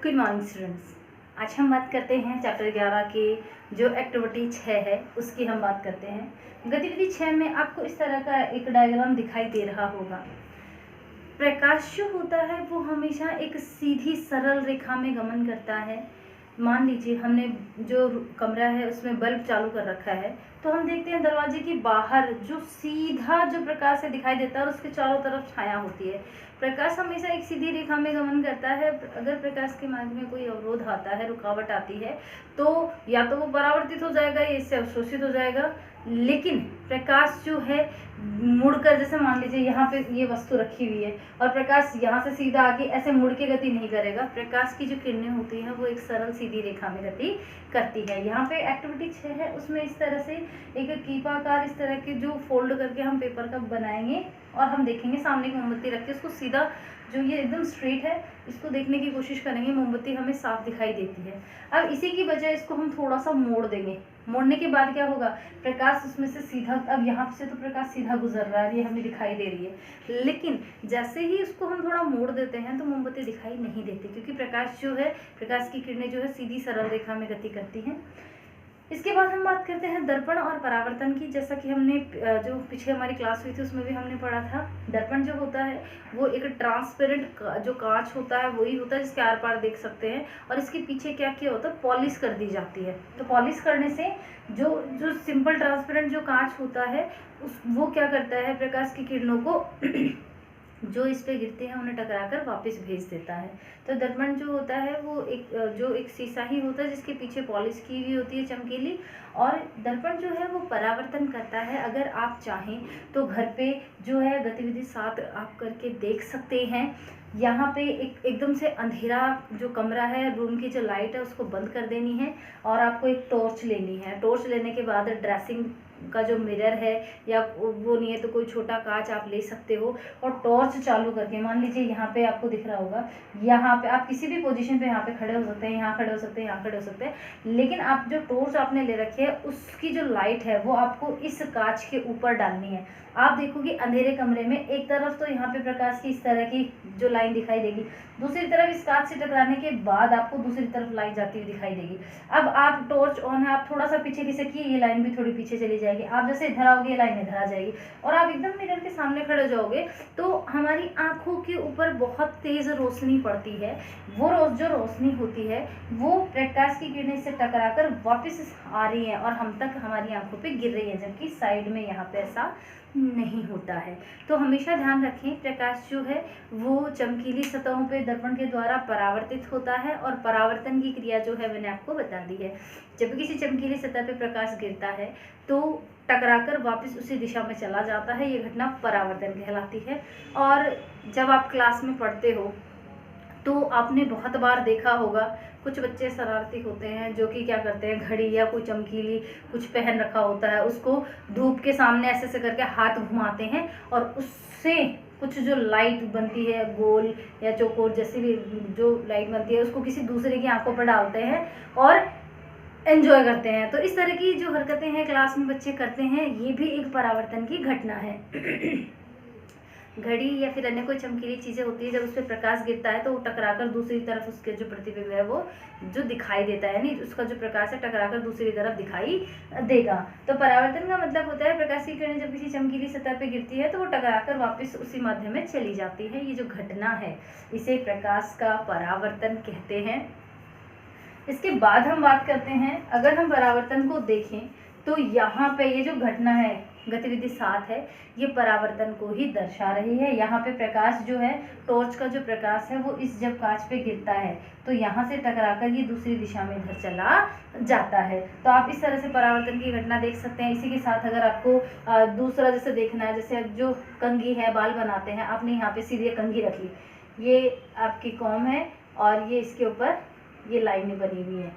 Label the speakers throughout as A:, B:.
A: Good morning students. आज हम बात करते हैं चैप्टर 11 के जो एक्टिविटी 6 है उसकी हम बात करते हैं। गतिविधि 6 में आपको इस तरह का एक डायग्राम दिखाई दे रहा होगा। प्रकाश जो होता है वो हमेशा एक सीधी सरल रेखा में गमन करता है। मान लीजिए हमने जो कमरा है उसमें बल्ब चालू कर रखा है, तो हम देखते हैं दरवाजे के बाहर जो सीधा जो प्रकाश है दिखाई देता है और उसके चारों तरफ छाया होती है। प्रकाश हमेशा एक सीधी रेखा में गमन करता है। अगर प्रकाश के मार्ग में कोई अवरोध आता है, रुकावट आती है, तो या तो वो परावर्तित हो जाएगा या इससे अवशोषित हो जाएगा। लेकिन प्रकाश जो है मुड़कर, जैसे मान लीजिए यहाँ पे ये वस्तु रखी हुई है और प्रकाश यहाँ से सीधा आके ऐसे मुड़ के गति नहीं करेगा। प्रकाश की जो किरणें होती हैं वो एक सरल सीधी रेखा में गति करती है। यहाँ पे एक्टिविटी 6 है, उसमें इस तरह से एक कीपाकार इस तरह के जो फोल्ड करके हम पेपर कप बनाएंगे और हम देखेंगे सामने की मोमबत्ती रख के उसको सीधा, जो ये एकदम स्ट्रेट है, इसको देखने की कोशिश करेंगे। मोमबत्ती हमें साफ दिखाई देती है। अब इसी की बजाय इसको हम थोड़ा सा मोड़ देंगे। मोड़ने के बाद क्या होगा, प्रकाश उसमें से सीधा, अब यहाँ से तो प्रकाश सीधा गुजर रहा है, ये हमें दिखाई दे रही है। लेकिन जैसे ही उसको हम थोड़ा मोड़ देते हैं तो मोमबत्ती दिखाई नहीं देती, क्योंकि प्रकाश जो है, प्रकाश की किरणें जो है सीधी सरल रेखा में गति करती हैं। इसके बाद हम बात करते हैं दर्पण और परावर्तन की। जैसा कि हमने जो पीछे हमारी क्लास हुई थी उसमें भी हमने पढ़ा था, दर्पण जो होता है वो एक ट्रांसपेरेंट जो कांच होता है वही होता है जिसके आर पार देख सकते हैं, और इसके पीछे क्या किया होता है, पॉलिश कर दी जाती है। तो पॉलिश करने से जो जो सिंपल ट्रांसपेरेंट जो कांच होता है वो क्या करता है, प्रकाश की किरणों को जो इस पे गिरते हैं उन्हें टकराकर वापस भेज देता है। तो दर्पण जो होता है वो एक शीशा ही होता है जिसके पीछे पॉलिश की हुई होती है चमकीली, और दर्पण जो है वो परावर्तन करता है। अगर आप चाहें तो घर पे जो है गतिविधि 7 आप करके देख सकते हैं। यहाँ पे एकदम से अंधेरा जो कमरा है, रूम की जो लाइट है उसको बंद कर देनी है और आपको एक टॉर्च लेनी है। टॉर्च लेने के बाद ड्रेसिंग का जो मिरर है, या वो नहीं है तो कोई छोटा कांच आप ले सकते हो, और टॉर्च चालू करके, मान लीजिए यहाँ पे आपको दिख रहा होगा, यहाँ पे आप किसी भी पोजीशन पे यहाँ पे खड़े हो सकते हैं, यहाँ खड़े हो सकते हैं, यहाँ खड़े हो सकते हैं। लेकिन आप जो टॉर्च आपने ले रखी है उसकी जो लाइट है वो आपको इस कांच के ऊपर डालनी है। आप देखोगे अंधेरे कमरे में एक तरफ तो यहाँ पे प्रकाश की इस तरह की जो लाइन दिखाई देगी, दूसरी तरफ इस कांच से टकराने के बाद आपको दूसरी तरफ लाइन जाती हुई दिखाई देगी। अब आप टॉर्च ऑन है, आप थोड़ा सा पीछे खिसकिए, ये लाइन भी थोड़ी पीछे चली जाएगी। आप जैसे इधर आओगे ये लाइन इधर आ जाएगी, और आप एकदम मिरर के सामने खड़े हो जाओगे तो हमारी आंखों के ऊपर बहुत तेज रोशनी पड़ती है। वो जो रोशनी होती है वो प्रकाश की किरणें से टकराकर वापस आ रही है और हम तक हमारी आंखों पे गिर रही है, जबकि साइड में यहाँ पे ऐसा नहीं होता है। तो हमेशा ध्यान रखें, प्रकाश जो है वो चमकीली सतहों पे दर्पण के द्वारा परावर्तित होता है, और परावर्तन की क्रिया जो है मैंने आपको बता दी है। जब किसी चमकीली सतह पे प्रकाश गिरता है तो टकराकर वापस उसी दिशा में चला जाता है, ये घटना परावर्तन कहलाती है। और जब आप क्लास में पढ़ते हो तो आपने बहुत बार देखा होगा, कुछ बच्चे शरारती होते हैं जो कि क्या करते हैं, घड़ी या कोई चमकीली कुछ पहन रखा होता है उसको धूप के सामने ऐसे ऐसे करके हाथ घुमाते हैं, और उससे कुछ जो लाइट बनती है गोल या चौकोर जैसी भी जो लाइट बनती है उसको किसी दूसरे की आंखों पर डालते हैं और एंजॉय करते हैं। तो इस तरह की जो हरकतें हैं क्लास में बच्चे करते हैं, ये भी एक परावर्तन की घटना है। घड़ी या फिर अन्य कोई चमकीली चीज़ें होती है, जब उस पर प्रकाश गिरता है तो वो टकराकर दूसरी तरफ उसके जो प्रतिबिंब है वो जो दिखाई देता है, यानी उसका जो प्रकाश है टकराकर दूसरी तरफ दिखाई देगा। तो परावर्तन का मतलब होता है प्रकाश की किरणें जब किसी चमकीली सतह पे गिरती है तो वो टकराकर वापस उसी माध्यम में चली जाती है। ये जो घटना है इसे प्रकाश का परावर्तन कहते हैं। इसके बाद हम बात करते हैं, अगर हम परावर्तन को देखें तो यहाँ पे ये जो घटना है गतिविधि 7 है, ये परावर्तन को ही दर्शा रही है। यहाँ पे प्रकाश जो है, टॉर्च का जो प्रकाश है वो इस जब कांच पे गिरता है तो यहाँ से टकराकर ये दूसरी दिशा में इधर चला जाता है। तो आप इस तरह से परावर्तन की घटना देख सकते हैं। इसी के साथ अगर आपको दूसरा जैसे देखना है, जैसे अब जो कंघी है, बाल बनाते हैं, आपने यहाँ पे सीधी कंघी रख ली, ये आपकी कॉम है और ये इसके ऊपर ये लाइनें बनी हुई हैं।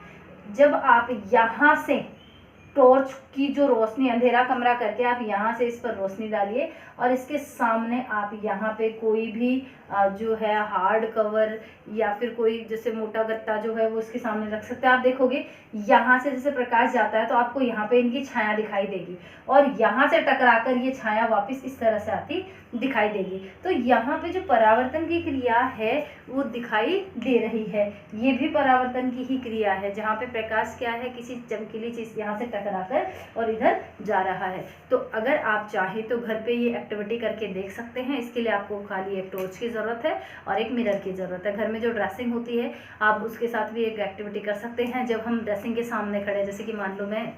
A: जब आप यहाँ से टॉर्च की जो रोशनी, अंधेरा कमरा करके आप यहाँ से इस पर रोशनी डालिए और इसके सामने आप यहाँ पे कोई भी जो है हार्ड कवर या फिर कोई जैसे मोटा गत्ता जो है वो इसके सामने रख सकते हैं। आप देखोगे यहाँ से जैसे प्रकाश जाता है तो आपको यहाँ पे इनकी छाया दिखाई देगी और यहाँ से टकराकर ये छाया वापस इस तरह से आती दिखाई देगी। तो यहाँ पे जो परावर्तन की क्रिया है वो दिखाई दे रही है, ये भी परावर्तन की ही क्रिया है, जहाँ पे प्रकाश क्या है, किसी चमकीली चीज़ यहाँ से टकराकर और इधर जा रहा है। तो अगर आप चाहें तो घर पे ये एक्टिविटी करके देख सकते हैं। इसके लिए आपको खाली एक टॉर्च की ज़रूरत है और एक मिरर की ज़रूरत है। घर में जो ड्रेसिंग होती है आप उसके साथ भी एक एक्टिविटी कर सकते हैं। जब हम ड्रेसिंग के सामने खड़े, जैसे कि मान लो मैं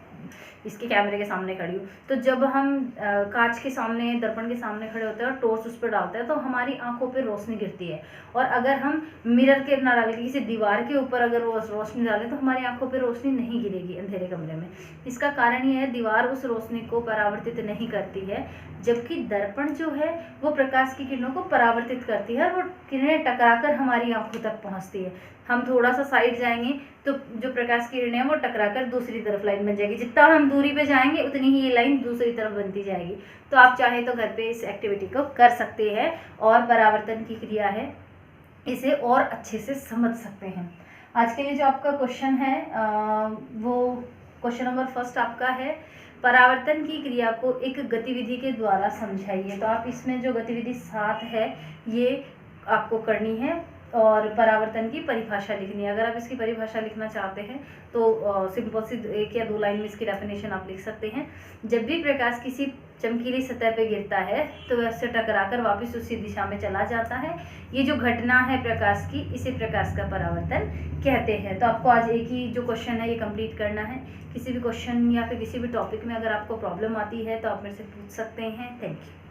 A: इसके कैमरे के सामने खड़ी हूँ, तो जब हम कांच के सामने, दर्पण के सामने खड़े होते हैं और टॉर्च उस पर डालते हैं तो हमारी आंखों पे रोशनी गिरती है। और अगर हम मिरर के ना डाल के किसी दीवार के ऊपर अगर वो रोशनी डालें तो हमारी आंखों पे रोशनी नहीं गिरेगी अंधेरे कमरे में। इसका कारण ये है, दीवार उस रोशनी को परावर्तित नहीं करती है, जबकि दर्पण जो है वो प्रकाश की किरणों को परावर्तित करती है और वो किरणें टकराकर हमारी आंखों तक पहुँचती है। हम थोड़ा सा साइड जाएंगे तो जो प्रकाश की किरणें हैं वो टकराकर दूसरी तरफ लाइन बन जाएगी। जितना हम दूरी पे जाएंगे उतनी ही ये लाइन दूसरी तरफ बनती जाएगी। तो आप चाहें तो घर पे इस एक्टिविटी को कर सकते हैं और परावर्तन की क्रिया है इसे और अच्छे से समझ सकते हैं। आज के लिए जो आपका क्वेश्चन है वो क्वेश्चन नंबर फर्स्ट आपका है, परावर्तन की क्रिया को एक गतिविधि के द्वारा समझाइए। तो आप इसमें जो गतिविधि 7 है ये आपको करनी है और परावर्तन की परिभाषा लिखनी है। अगर आप इसकी परिभाषा लिखना चाहते हैं तो सिंपल सी 1 या 2 लाइन में इसकी डेफिनेशन आप लिख सकते हैं। जब भी प्रकाश किसी चमकीली सतह पर गिरता है तो वह उससे टकराकर वापस उसी दिशा में चला जाता है। ये जो घटना है प्रकाश की, इसे प्रकाश का परावर्तन कहते हैं। तो आपको आज एक ही जो क्वेश्चन है ये कंप्लीट करना है। किसी भी क्वेश्चन या फिर किसी भी टॉपिक में अगर आपको प्रॉब्लम आती है तो आप मेरे से पूछ सकते हैं। Thank you.